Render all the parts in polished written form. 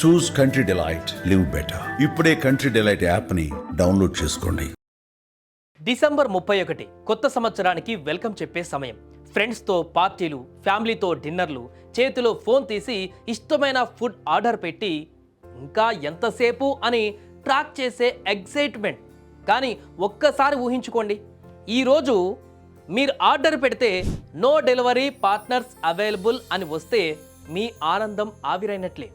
చూస్ country delight, live better. ఇప్పుడే country delight యాప్ని download చేసుకోండి. డిసెంబర్ 31 కొత్త సంవత్సరానికి వెల్కమ్ చెప్పే సమయం. ఫ్రెండ్స్తో పార్టీలు, ఫ్యామిలీతో డిన్నర్లు, చేతిలో ఫోన్ తీసి ఇష్టమైన ఫుడ్ ఆర్డర్ పెట్టి ఇంకా ఎంతసేపు అని ట్రాక్ చేసే ఎగ్జైట్మెంట్. కానీ ఒక్కసారి ఊహించుకోండి, ఈరోజు మీరు ఆర్డర్ పెడితే నో డెలివరీ పార్ట్నర్స్ అవైలబుల్ అని వస్తే మీ ఆనందం ఆవిరైనట్లే.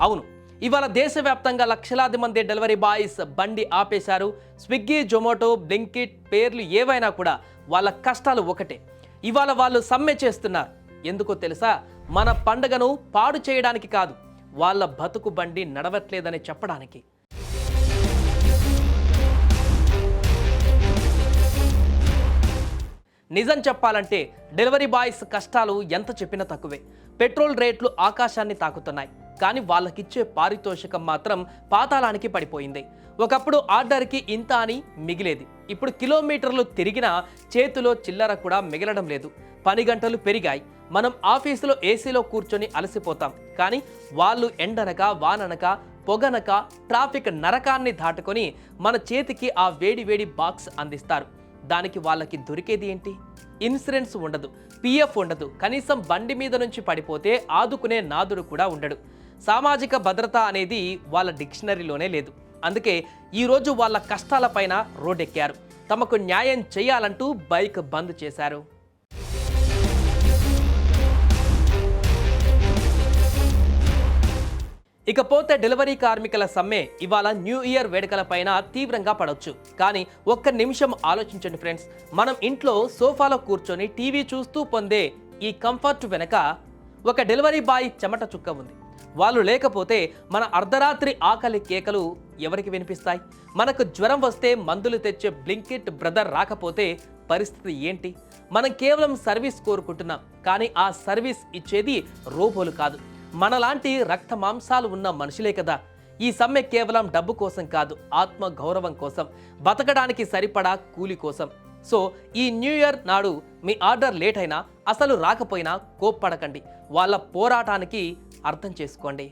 అవును, ఇవాళ దేశవ్యాప్తంగా లక్షలాది మంది డెలివరీ బాయ్స్ బండి ఆపేశారు. స్విగ్గీ, జొమాటో, బ్లింకిట్ పేర్లు ఏవైనా కూడా వాళ్ళ కష్టాలు ఒకటే. ఇవాళ వాళ్ళు సమ్మె చేస్తున్నారు. ఎందుకో తెలుసా? మన పండుగను పాడు చేయడానికి కాదు, వాళ్ళ బతుకు బండి నడవట్లేదని చెప్పడానికి. నిజం చెప్పాలంటే డెలివరీ బాయ్స్ కష్టాలు ఎంత చెప్పినా తక్కువే. పెట్రోల్ రేట్లు ఆకాశాన్ని తాకుతున్నాయి, కానీ వాళ్ళకిచ్చే పారితోషికం మాత్రం పాతాళానికి పడిపోయింది. ఒకప్పుడు ఆర్డర్కి ఇంత అని మిగిలేది, ఇప్పుడు కిలోమీటర్లు తిరిగినా చేతిలో చిల్లర కూడా మిగలడం లేదు. పని గంటలు పెరిగాయి. మనం ఆఫీసులో ఏసీలో కూర్చొని అలసిపోతాం, కానీ వాళ్ళు ఎండనక వాననక పొగనక ట్రాఫిక్ నరకాన్ని దాటుకొని మన చేతికి ఆ వేడి వేడి బాక్స్ అందిస్తారు. దానికి వాళ్ళకి దొరికేది ఏంటి? ఇన్సూరెన్స్ ఉండదు, పిఎఫ్ ఉండదు, కనీసం బండి మీద నుంచి పడిపోతే ఆదుకునే నాదుడు కూడా ఉండడు. సామాజిక భద్రత అనేది వాళ్ళ డిక్షనరీలోనే లేదు. అందుకే ఈరోజు వాళ్ళ కష్టాలపైన రోడ్డెక్కారు. తమకు న్యాయం చేయాలంటూ బైక్ బంద్ చేశారు. ఇకపోతే డెలివరీ కార్మికుల సమ్మె ఇవాళ న్యూ ఇయర్ వేడుకలపైన తీవ్రంగా పడవచ్చు. కానీ ఒక్క నిమిషం ఆలోచించండి ఫ్రెండ్స్, మనం ఇంట్లో సోఫాలో కూర్చొని టీవీ చూస్తూ పొందే ఈ కంఫర్ట్ వెనక ఒక డెలివరీ బాయ్ చెమట చుక్క ఉంది. వాళ్ళు లేకపోతే మన అర్ధరాత్రి ఆకలి కేకలు ఎవరికి వినిపిస్తాయి? మనకు జ్వరం వస్తే మందులు తెచ్చే బ్లింకిట్ బ్రదర్ రాకపోతే పరిస్థితి ఏంటి? మనం కేవలం సర్వీస్ కోరుకుంటున్నాం, కానీ ఆ సర్వీస్ ఇచ్చేది రోబోలు కాదు, మనలాంటి రక్త మాంసాలు ఉన్న మనుషులే కదా. ఈ సమ్మె కేవలం డబ్బు కోసం కాదు, ఆత్మ గౌరవం కోసం, బతకడానికి సరిపడా కూలి కోసం. సో ఈ న్యూ ఇయర్ నాడు మీ ఆర్డర్ లేట్ అయినా, అసలు రాకపోయినా కోప్పడకండి. వాళ్ళ పోరాటానికి అర్థం చేసుకోండి.